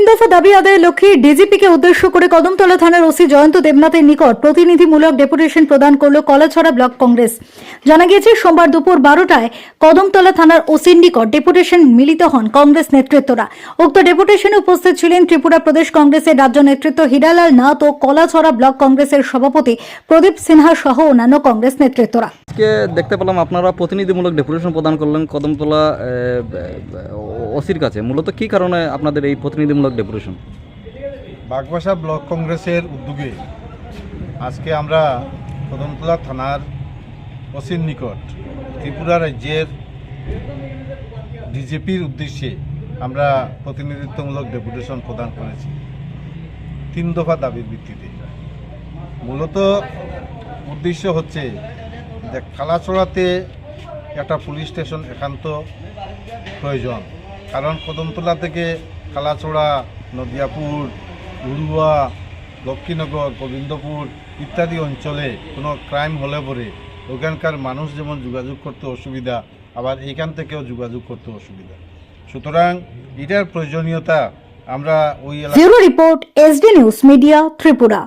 দফা দাবি আদায়ের লক্ষ্যে ডিজিপিকে উদ্দেশ্য করে কদমতলা থানার ওসি জয়ন্ত দেবনাথের নিকট প্রতিনিধিমূলক ডেপুটেশন প্রদান করল কলাছড়া ব্লক কংগ্রেস। জানা গিয়েছে সোমবার দুপুর 12টায় কদমতলা থানার ওসির নিকট ডেপুটেশন মিলিত হন কংগ্রেস নেতৃত্বরা। উক্ত ডেপুটেশনে উপস্থিত ছিলেন ত্রিপুরা প্রদেশ কংগ্রেসের রাজ্য নেতৃত্ব হীরালাল নাথ ও কলাছড়া ব্লক কংগ্রেসের সভাপতি প্রদীপ সিনহা সহ অন্যান্য কংগ্রেস নেতৃত্বরা। আজকে দেখতে পেলাম আপনারা প্রতিনিধিমূলক ডেপুটেশন প্রদান করলেন কদমতলা ওসির কাছে। মূলত কি কারণে আপনাদের এই প্রতিনিধিমূলক ডেপুটেশন? বাগবাসা ব্লক কংগ্রেসের উদ্যোগে আজকে আমরা কদমতলা থানার ওসির নিকট ত্রিপুরা রাজ্যের ডিজিপির উদ্দেশ্যে আমরা প্রতিনিধিত্বমূলক ডেপুটেশন প্রদান করেছি 3 দফা দাবির ভিত্তিতে। মূলত উদ্দেশ্য হচ্ছে যে কালাছড়াতে একটা পুলিশ স্টেশন একান্ত প্রয়োজন, কারণ কদমতলা থেকে কালাছড়া, নদিয়াপুর, উড়ুয়া, লক্ষ্মীনগর, গোবিন্দপুর ইত্যাদি অঞ্চলে কোনো ক্রাইম হলে পরে ওখানকার মানুষ যেমন যোগাযোগ করতে অসুবিধা, আবার এইখান থেকেও যোগাযোগ করতে অসুবিধা। সুতরাং এটার প্রয়োজনীয়তা আমরা ওই report SD news media Tripura.